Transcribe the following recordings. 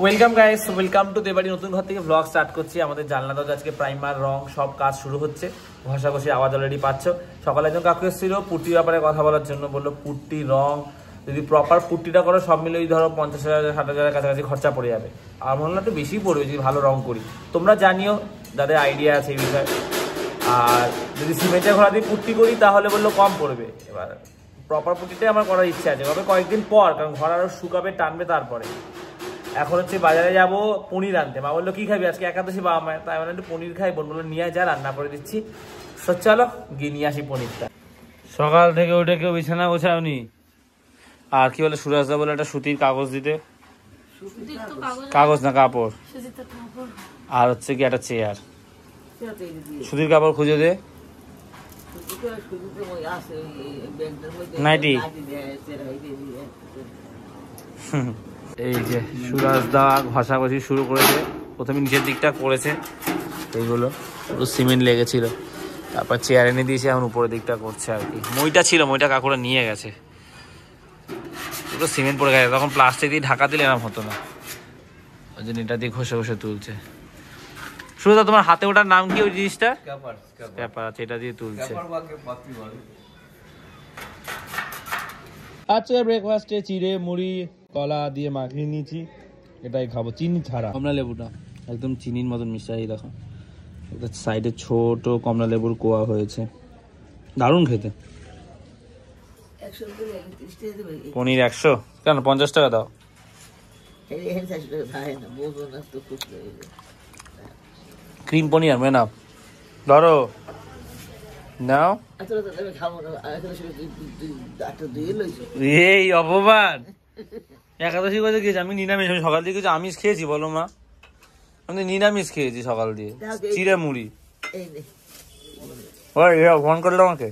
Welcome guys, welcome to দেবাড়ি। নতুন ঘর থেকে ব্লগ স্টার্ট করছি। আমাদের জানলা দরজা আজকে প্রাইমার, রং সব কাজ শুরু হচ্ছে। ঘষাঘষি আওয়াজ অলরেডি পাচ্ছ। সকালে একজন কাকু এসেছিল পুট্টির ব্যাপারে কথা বলার জন্য। বললো পুট্টি, রং যদি প্রপার পুট্টিটা করো সব মিলে ধরো 50,000 60,000 কাছাকাছি খরচা পড়ে যাবে। আর মনে হয় একটু বেশি পড়বে যদি ভালো রং করি। তোমরা জানিও যাদের আইডিয়া আছে এই বিষয়ে। আর যদি সিমেন্টের ঘোড়া দিয়ে পুট্টি করি তাহলে বললো কম পড়বে। এবার প্রপার পুট্টিটাই আমার করার ইচ্ছা আছে, তবে কয়েকদিন পর, কারণ ঘর আরও শুকাবে, টানবে। তারপরে এখন হচ্ছে বাজারে যাবো পনির আনতে। মা বললো কি খাবি আজকে, একাদশী বাবা মায়ের, তাই মানে একটু পনির খাই। বোন বললো নিয়ে যা, রান্না করে দিচ্ছি। চলো গিয়ে নিয়ে আসি পনিরটা। সকাল থেকে উঠে কেউ বিছানা গোছাওনি। আর কি বলে সুরাজদা বলে একটা সুতির কাগজ দিতে, কাগজ না কাপড়, আর হচ্ছে কি একটা চেয়ার। সুতির কাপড় খুঁজে দে, নাইটি। এই যে সুরাজদা ঘষাঘষি শুরু করেছে। প্রথমে নিচের দিকটা করেছে, এইগুলো পুরো সিমেন্ট লেগেছিল। তারপর চেয়ার এনে দিয়েছে, এখন উপরের দিকটা করছে আর কি। মইটা ছিল, মইটা কাকুরা নিয়ে গেছে। পুরো সিমেন্ট পড়ে গেছে, তখন প্লাস্টিক দিয়ে ঢাকা দিলে এরকম হতো না। ওই জন্য এটা দিয়ে ঘষে ঘষে তুলছে। সুরাজদা তোমার হাতে ওটার নাম কি ওই জিনিসটা? পেপার আছে, এটা দিয়ে তুলছে। আজকে ব্রেকফাস্টে চিড়ে মুড়ি কলা দিয়ে মাখিয়ে নিয়েছি, এটাই খাবো চিনি ছাড়া। কমলা লেবুটা একদম চিনির মতন মিশাই, দেখো একটা সাইডে ছোট কমলা লেবুর কোয়া হয়েছে, দারুণ খেতে। পনির 100 কেন, 50 টাকা দাও। ক্রিম পনির মেয়ে নাও, ধরো নাও। এই অপমান, একাদশী করে গেছি আমি নিরামিষ। আমি সকাল দিয়ে কিছু আমিষ খেয়েছি বলো মা? আমি নিরামিষ খেয়েছি সকাল দিয়ে, চিড়ে মুড়ি। ওই ফোন করলো আমাকে,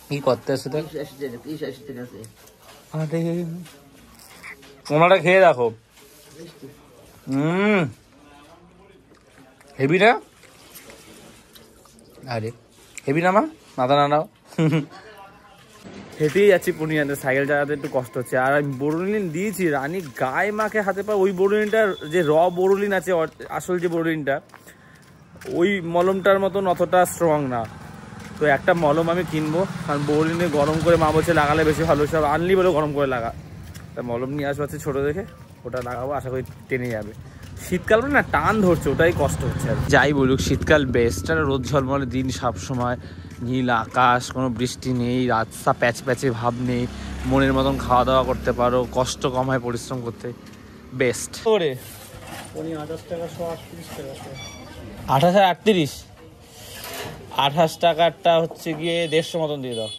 কি করতে আসে? ওনারা খেয়ে দেখো। হেভি না? আরে হেভি না মা, মাথা নাড়াও। হেঁটেই যাচ্ছি পনির আনতে, সাইকেল চালাতে একটু কষ্ট হচ্ছে। আর আমি বোরোলিন দিয়েছি, রানী গায়ে মাখে হাতে পায়। ওই বোরোলিনটা যে বোরোলিন আছে, আসল যে বোরোলিনটা, ওই মলমটার মতন অতটা স্ট্রং না। তো একটা মলম আমি কিনবো, কারণ বোরোলিনে গরম করে মা বলছে লাগালে বেশি ভালো। সব আনলি বলে গরম করে লাগা। তা মলম নিয়ে আসবো আছে ছোটো দেখে, ওটা লাগাবো, আশা করি টেনে যাবে। শীতকাল না টান ধরছে, ওটাই কষ্ট হচ্ছে। আর যাই বলুক শীতকাল বেস্ট। আর রোদ ঝলমলে দিন, সবসময় নীল আকাশ, কোনো বৃষ্টি নেই, রাস্তা প্যাচ প্যাচে ভাব নেই, মনের মতন খাওয়া দাওয়া করতে পারো, কষ্ট কম হয় পরিশ্রম করতে, বেস্ট। করে 28 টাকা 138 টাকা, 28 28 টাকারটা হচ্ছে গিয়ে 150 মতন দিয়ে দাও।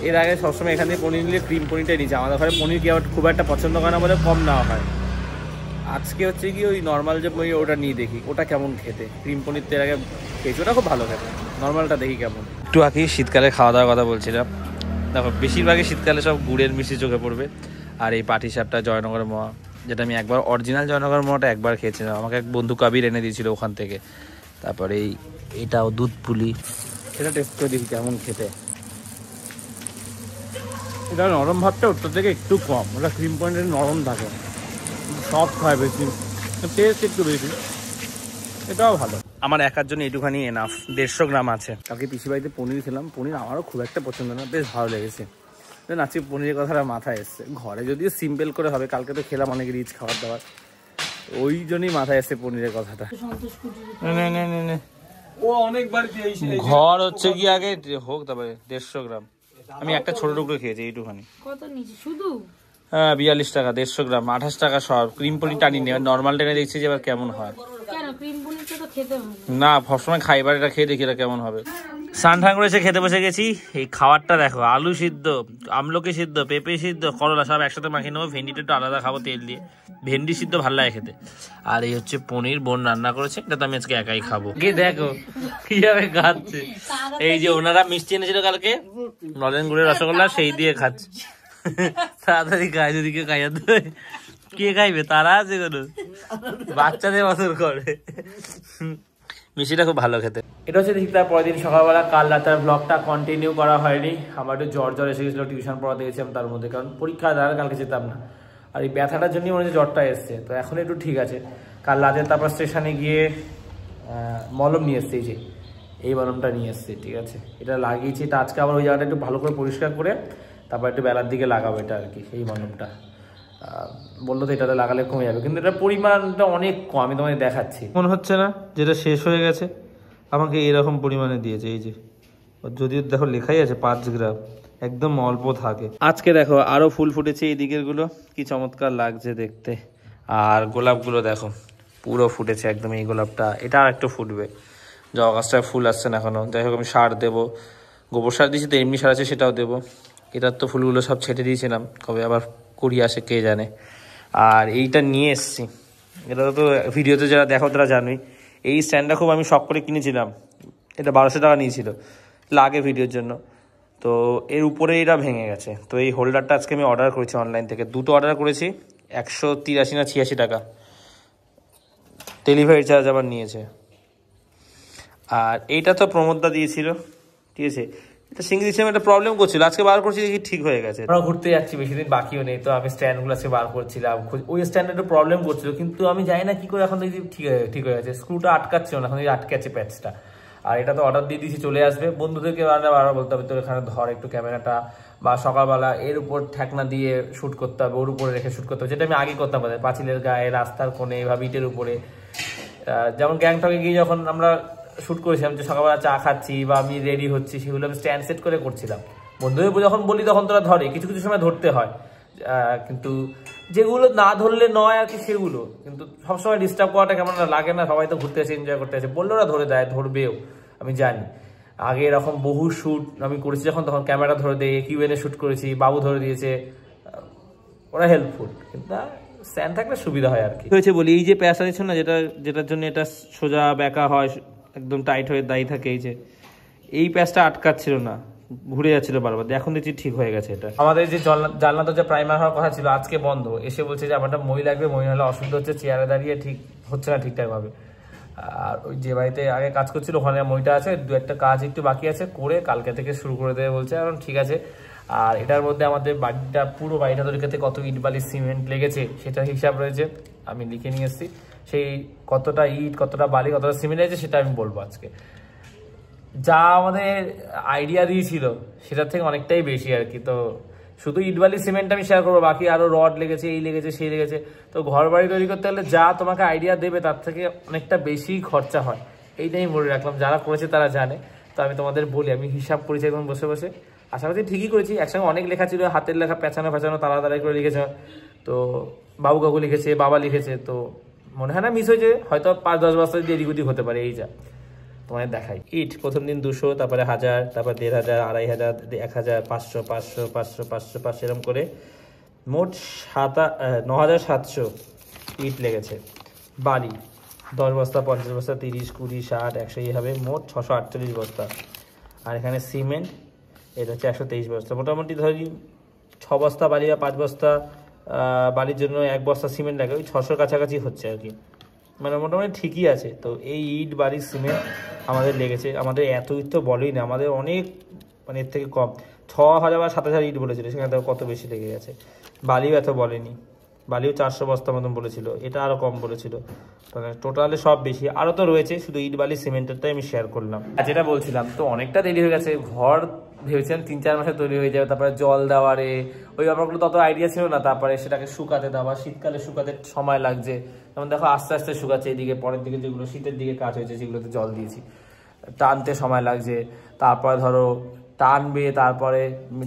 এর আগে সবসময় এখান থেকে পনির নিলে ক্রিম পনিরটাই নিয়েছে। আমাদের ঘরে পনির কি আবার খুব একটা পছন্দ করে না বলে কম নেওয়া হয়। আজকে হচ্ছে কি ওই নর্মাল যে পনির ওটা নিয়ে দেখি ওটা কেমন খেতে। ক্রিম পনির তো এর আগে খেয়েছি, ওটা খুব ভালো খেতে। নর্মালটা দেখি কেমন। একটু আগে শীতকালে খাওয়া দাওয়ার কথা বলছিলাম। দেখো বেশিরভাগই শীতকালে সব গুড়ের মিষ্টি চোখে পড়বে। আর এই পাটিসাপটা জয়নগরের মোয়া, যেটা আমি একবার অরিজিনাল জয়নগরের মোয়াটা একবার খেয়েছিলাম, আমাকে এক বন্ধু কাবির এনে দিয়েছিল ওখান থেকে। তারপরে এটাও দুধ পুলি, এটা টেস্ট করে দেখি কেমন খেতে। এটা নরম ভাবটা ওটার থেকে একটু কম, ওটা ক্রিম পয়েন্টের নরম থাকে, সফট হয় বেশি, টেস্ট একটু বেশি। এটাও ভালো। আমার একার জন্য একটুখানি এনাফ, 150 গ্রাম আছে। কালকে পিসি বাড়িতে পনির খেলাম, পনির আমারও খুব একটা পছন্দ না, বেশ ভালো লেগেছে। আজকে পনিরের কথাটা মাথায় এসছে। ঘরে যদিও সিম্পল করে হবে, কালকে তো খেলাম অনেক রিচ খাবার দাবার, ওই জন্যই মাথায় এসছে পনিরের কথাটা। ঘর হচ্ছে কি আগে হোক, তারপরে 150 গ্রাম। আমি একটা ছোট টুকরো খেয়েছি এইটুখানি। কত নিচে শুধু? হ্যাঁ 42 টাকা 150 গ্রাম, 28 টাকা সব। ক্রিম পনিরটা আনি নি, নর্মাল টেনে দেখছি যে এবার কেমন হয়। না সবসময় খাই, এবার এটা খেয়ে দেখি এটা কেমন হবে। স্নান ঠান করে এসে খেতে বসে গেছি। এই খাবারটা দেখো, আলু সিদ্ধ, আমলকি সিদ্ধ, পেঁপে সিদ্ধ, করলা সব একসাথে মাখিয়ে নেবো। ভেন্ডিটা একটু আলাদা খাবো তেল দিয়ে, ভেন্ডি সিদ্ধ ভালো লাগে খেতে। আর এই হচ্ছে পনির, বোন রান্না করেছে, এটা তো আমি আজকে একাই খাবো। কি দেখো কিভাবে খাচ্ছে। এই যে ওনারা মিষ্টি এনেছিল কালকে, নলেন গুড়ের রসগোল্লা, সেই দিয়ে খাচ্ছে। তাড়াতাড়ি খায়, যদি কেউ খাইয়া দেয়। কে খাইবে? তারা আছে কোনো বাচ্চাদের মতন করে। মিষ্টিটা খুব ভালো খেতে। এটা হচ্ছে ঠিক তার পরের দিন সকালবেলা। কাল রাতের ব্লগটা কন্টিনিউ করা হয়নি, আমার একটু জ্বর এসে গেছিলো, টিউশন পড়াতে গেছিলাম তার মধ্যে, কারণ পরীক্ষা দ্বারা কালকে যেতাম না, আর এই ব্যথাটার জন্যই মনে হচ্ছে জ্বরটা এসছে। তো এখন একটু ঠিক আছে। কাল রাতে তারপর স্টেশনে গিয়ে মলম নিয়ে এসছে, এই মলমটা নিয়ে এসছে, ঠিক আছে, এটা লাগিয়েছি। এটা আজকে আবার ওই জায়গাটা একটু ভালো করে পরিষ্কার করে তারপর একটু বেলার দিকে লাগাবো এটা আর কি। এই মলমটা বললো তো এটাতে লাগালে কমে যাবে, কিন্তু এটার পরিমাণটা অনেক কম, আমি তোমাকে দেখাচ্ছি। মনে হচ্ছে না যেটা শেষ হয়ে গেছে, আমাকে এরকম পরিমাণে দিয়েছে, এই যে যদিও দেখো লেখাই আছে 5 গ্রাম, একদম অল্প থাকে। আজকে দেখো আরো ফুল ফুটেছে এই দিকের গুলো, কি চমৎকার লাগছে দেখতে। আর গোলাপগুলো দেখো পুরো ফুটেছে একদম। এই গোলাপটা এটা আর একটু ফুটবে, জবা গাছটায় ফুল আসছে না এখনো। যাই হোক আমি সার দেবো, গোবর সার দিয়েছি তো, এমনি সার আছে সেটাও দেবো। এটার তো ফুলগুলো সব ছেটে দিয়েছিলাম, কবে আবার কুড়ি আসে কে জানে। আর এইটা নিয়ে এসছি, এটা তো ভিডিওতে যারা দেখো তারা জানোই। এই স্ট্যান্ডটা খুব আমি শখ করে কিনেছিলাম, এটা 1200 টাকা নিয়েছিল লাগে ভিডিওর জন্য। তো এর উপরে এটা ভেঙে গেছে, তো এই হোল্ডারটা আজকে আমি অর্ডার করেছি অনলাইন থেকে, দুটো অর্ডার করেছি, 183 না 86 টাকা ডেলিভারি চার্জ আবার নিয়েছে। আর এইটা তো প্রমোদদা দিয়েছিল, ঠিক আছে, এটা সিঙ্গেল সিস্টেম একটা প্রবলেম করছিল, আজকে বার করছি দেখি ঠিক হয়ে গেছে। আমরা ঘুরতে যাচ্ছি, বেশি দিন বাকিও নেই, তো আমি স্ট্যান্ডগুলো আজকে বার করছিলাম। ওই স্ট্যান্ডে একটু প্রবলেম করছিল, কিন্তু আমি জানি না কি করে এখন দেখি ঠিক হয়ে গেছে। স্ক্রুটা আটকাচ্ছিল না, এখন আটকে আছে প্যাচটা। আর এটা তো অর্ডার দিয়ে দিয়েছি, চলে আসবে। বন্ধুদেরকে বারবার বলতে হবে তো এখানে ধর একটু ক্যামেরাটা, বা সকালবেলা এর উপর ঠেকনা দিয়ে শ্যুট করতে হবে, ওর উপরে রেখে শ্যুট করতে হবে, যেটা আমি আগে করতাম পাঁচিলের গায়ে, রাস্তার কোণে, এভাবে ইটের উপরে। যেমন গ্যাংটকে গিয়ে যখন আমরা শ্যুট করেছিলাম, যে সকালবেলা চা খাচ্ছি বা আমি রেডি হচ্ছি, সেগুলো আমি স্ট্যান্ড সেট করে করছিলাম। বন্ধুদের যখন বলি তখন তোরা ধরে, কিছু কিছু সময় ধরতে হয়, কিন্তু যেগুলো না ধরলে নয় আর কি, সেগুলো কিন্তু সবসময় ডিস্টার্ব করাটা কেমন লাগে না? সবাই তো ঘুরতে আসে, এনজয় করতে আসে, বললে ওরা ধরে দেয়, ধরবেও, আমি জানি। আগে এরকম বহু শ্যুট আমি করেছি যখন, তখন ক্যামেরা ধরে দেয়, কিউএনএ শ্যুট করেছি, বাবু ধরে দিয়েছে, ওরা হেল্পফুল। কিন্তু স্ট্যান্ড থাকলে সুবিধা হয় আর কি। হয়েছে বলি, এই যে প্যাঁচা দিচ্ছ না, যেটার জন্য এটা সোজা বেঁকা হয়, একদম টাইট হয়ে দায়ী থাকে, এই প্যাচটা আটকাচ্ছিল না, ঘুরে যাচ্ছিল বারবার। এখন দেখছি ঠিক হয়ে গেছে। এটা আমাদের যে জানলা তো যে প্রাইমার হওয়ার কথা ছিল, আজকে বন্ধ। এসে বলছে যে আমারটা মই লাগবে, মই হলে অসুবিধা হচ্ছে, চেয়ারে দাঁড়িয়ে ঠিক হচ্ছে না ঠিকঠাক ভাবে। আর ওই যে বাড়িতে আগে কাজ করছিল ওখানে মইটা আছে, 2-1টা কাজ একটু বাকি আছে, করে কালকে থেকে শুরু করে দেবে বলছে, এখন ঠিক আছে। আর এটার মধ্যে আমাদের বাড়িটা, পুরো বাড়িটা তৈরিতে কত ইট বালি সিমেন্ট লেগেছে সেটা হিসাব রয়েছে, আমি লিখে নিয়ে এসেছি। সেই কতটা ইট, কতটা বালি, কতটা সিমেন্ট লেগেছে সেটা আমি বলবো আজকে। যা আমাদের আইডিয়া দিয়েছিল সেটার থেকে অনেকটাই বেশি আর কি। তো শুধু ইট বালি সিমেন্ট আমি শেয়ার করবো, বাকি আরও রড লেগেছে, এই লেগেছে, সেই লেগেছে। তো ঘর বাড়ি তৈরি করতে গেলে যা তোমাকে আইডিয়া দেবে তার থেকে অনেকটা বেশি খরচা হয়, এইটাই বলে রাখলাম। যারা করেছে তারা জানে, তো আমি তোমাদের বলি, আমি হিসাব করেছি এখন বসে বসে, আশা করছি ঠিকই করেছি। একসঙ্গে অনেক লেখা ছিল, হাতের লেখা, পেঁচানো তাড়াতাড়ি করে লিখেছে। তো বাবু কাকু লিখেছে, বাবা লিখেছে, তো মনে হয় না মিস হয়েছে, হয়তো 5-10 বছর দিয়ে এদিক ওদিক হতে পারে। এই যা তোমায় দেখাই, ইট প্রথম দিন 200, তারপরে 1000, তারপর 1500, 2500, 1000, 500, 500, 500, 500, 500 এরকম করে মোট 9700 ইট লেগেছে। বালি 10 বস্তা, 50 বস্তা, 30, 20, 60, 100, এইভাবে মোট 648 বস্তা। আর এখানে সিমেন্ট, এটা হচ্ছে 123 বস্তা। মোটামুটি ধরি 6 বস্তা বালি বা 5 বস্তা বালির জন্য 1 বস্তা সিমেন্ট লাগে, ওই 600 কাছাকাছি হচ্ছে আর কি, মানে মোটামুটি ঠিকই আছে। তো এই ইট বালি সিমেন্ট আমাদের লেগেছে। আমাদের এত ইট তো বলেই না, আমাদের অনেক, মানে এর থেকে কম, 6000 বা 7000 ইট বলেছিল, সেখানে দেখো কত বেশি লেগে গেছে। বালিও এত বলেনি, বালিও 400 বস্তা মতন বলেছিল, এটা আরও কম বলেছিল। মানে টোটালে সব বেশি, আরও তো রয়েছে, শুধু ইট বালি সিমেন্টেরটাই আমি শেয়ার করলাম। যেটা বলছিলাম, তো অনেকটা দেরি হয়ে গেছে। ঘর ভেবেছিলাম 3-4 মাসে তৈরি হয়ে যাবে, তারপরে জল দেওয়ারে ওই ব্যাপারগুলো তত আইডিয়া ছিল না, তারপরে সেটাকে শুকাতে দেওয়া, শীতকালে শুকাতে সময় লাগছে। যেমন দেখো আস্তে আস্তে শুকাচ্ছে, এদিকে পরের দিকে যেগুলো শীতের দিকে কাজ হয়েছে সেগুলোতে জল দিয়েছি, টানতে সময় লাগছে। তারপরে ধরো টানবে, তারপরে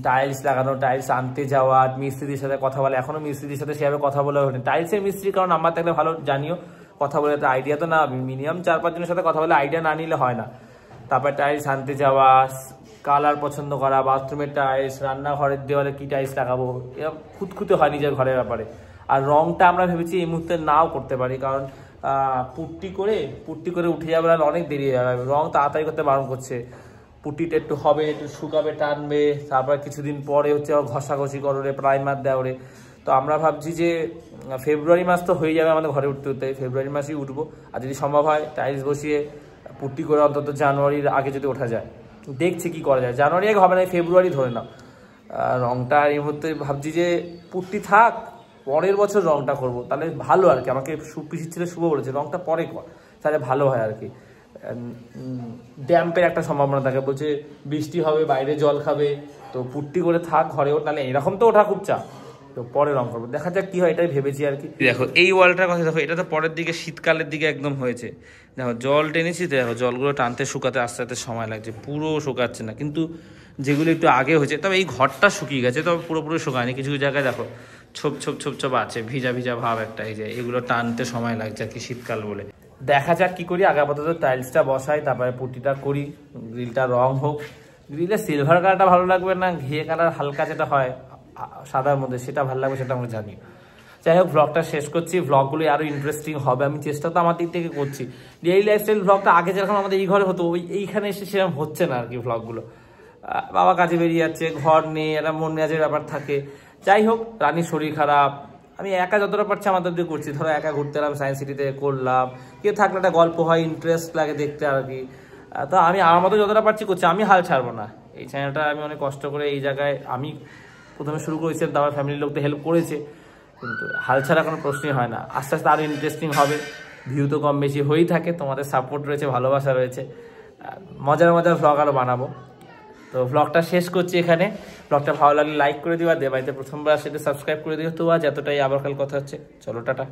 টাইলস লাগানো, টাইলস আনতে যাওয়া, মিস্ত্রির সাথে কথা বলে, এখনো মিস্ত্রির সাথে সেভাবে কথা বলা হয়নি। টাইলসের মিস্ত্রি কারণ আমার থাকলে ভালো জানিও, কথা বলে তো আইডিয়া তো না, মিনিমাম 4-5 জনের সাথে কথা বলে আইডিয়া না নিলে হয় না। তারপরে টাইলস আনতে যাওয়া, কালার পছন্দ করা, বাথরুমের টাইলস, রান্নাঘরের দেওয়ালে কি টাইলস লাগাবো, এরকম খুঁতখুঁতে হয় নিজের ঘরের ব্যাপারে। আর রংটা আমরা ভেবেছি এই মুহূর্তে নাও করতে পারি, কারণ পুট্টি করে উঠে যাবে, আর অনেক দেরি হয়ে যাবে, রং তাড়াতাড়ি করতে বারণ করছে। পুট্টিটা একটু হবে, একটু শুকাবে, টানবে, তারপর কিছুদিন পরে হচ্ছে ঘষাঘষি করবে, প্রাইমার দেওয়ারে। তো আমরা ভাবছি যে ফেব্রুয়ারি মাস তো হয়ে যাবে আমাদের ঘরে উঠতে, ফেব্রুয়ারি মাসেই উঠবো। আর যদি সম্ভব হয় টাইলস বসিয়ে পুট্টি করে অন্তত জানুয়ারির আগে যদি ওঠা যায়, দেখছি কি করা যায়। জানুয়ারি আগে হবে না, ফেব্রুয়ারি ধরে নাও। রংটা এই মুহূর্তে ভাবছি যে পুট্টি থাক, পরের বছর রংটা করব, তাহলে ভালো আর কি। আমাকে পিসির ছেলে শুভ বলেছে রংটা পরে কর, তাহলে ভালো হয় আর কি। ড্যাম্পের একটা সম্ভাবনা থাকে, বলছে বৃষ্টি হবে, বাইরে জল খাবে, তো পুট্টি করে থাক ঘরে ওঠ, নাহলে এরকম তো ওঠা খুব চাপ, তো পরে রং করবো, দেখা যাক কি হয়, এটাই ভেবেছি আর কি। দেখো এই ওয়ালটার কথা দেখো, এটা তো পরের দিকে শীতকালের দিকে একদম হয়েছে। দেখো জল টেনেছি তো, দেখো জলগুলো টানতে শুকাতে আস্তে আস্তে সময় লাগছে, পুরো শুকাচ্ছে না, কিন্তু যেগুলো একটু আগে হয়েছে, তবে এই ঘরটা শুকিয়ে গেছে, তবে পুরোপুরি শুকায়নি। কিছু কিছু জায়গায় দেখো ছোপ ছোপ ছোপ ছোপ আছে, ভিজা ভিজা ভাব একটা, এই যে এগুলো টানতে সময় লাগছে আর কি শীতকাল বলে। দেখা যাক কি করি, আগে আপাতত টাইলসটা বসাই, তারপরে পুটিটা করি, গ্রিলটা রং হোক। গ্রিলে সিলভার কালারটা ভালো লাগবে না ঘিয়ে কালার হালকা যেটা হয় সাদার মধ্যে, সেটা ভালো লাগবে, সেটা আমরা জানি। যাই হোক, ব্লগটা শেষ করছি। ব্লগগুলো আরও ইন্টারেস্টিং হবে, আমি চেষ্টা তো আমার দিক থেকে করছি। ডেইলি লাইফস্টাইল ব্লগটা আগে যেরকম আমাদের এই ঘরে হতো, এইখানে এসে সেরকম হচ্ছে না আর কি ব্লগগুলো। বাবা কাজে বেরিয়ে যাচ্ছে, ঘর নেই, একটা মন মেজাজের ব্যাপার থাকে। যাই হোক, রানীর শরীর খারাপ, আমি একা যতটা পারছি আমাদের দিয়ে করছি। ধরো একা ঘুরতে এলাম, সায়েন্স সিটিতে করলাম, কেউ থাকলে একটা গল্প হয়, ইন্টারেস্ট লাগে দেখতে আর কি। তো আমি আমার মতো যতটা পারছি করছি, আমি হাল ছাড়বো না। এই চ্যানেলটা আমি অনেক কষ্ট করে এই জায়গায় আমি প্রথমে শুরু করেছিলাম, তো আমার ফ্যামিলির লোকদের হেল্প করেছে, কিন্তু হাল ছাড়া কোনো প্রশ্নই হয় না। আস্তে আস্তে আরও ইন্টারেস্টিং হবে, ভিউ তো কম বেশি হয়েই থাকে, তোমাদের সাপোর্ট রয়েছে, ভালোবাসা রয়েছে, মজার মজার ভ্লগ আরও বানাবো। তো ভ্লগটা শেষ করছি এখানে। ভ্লগটা ভালো লাগলে লাইক করে দিও, আর দেবাইতে প্রথমবার সেটা সাবস্ক্রাইব করে দিও। তো আজ এতটাই, আবার কাল কথা হচ্ছে, চলো টাটা।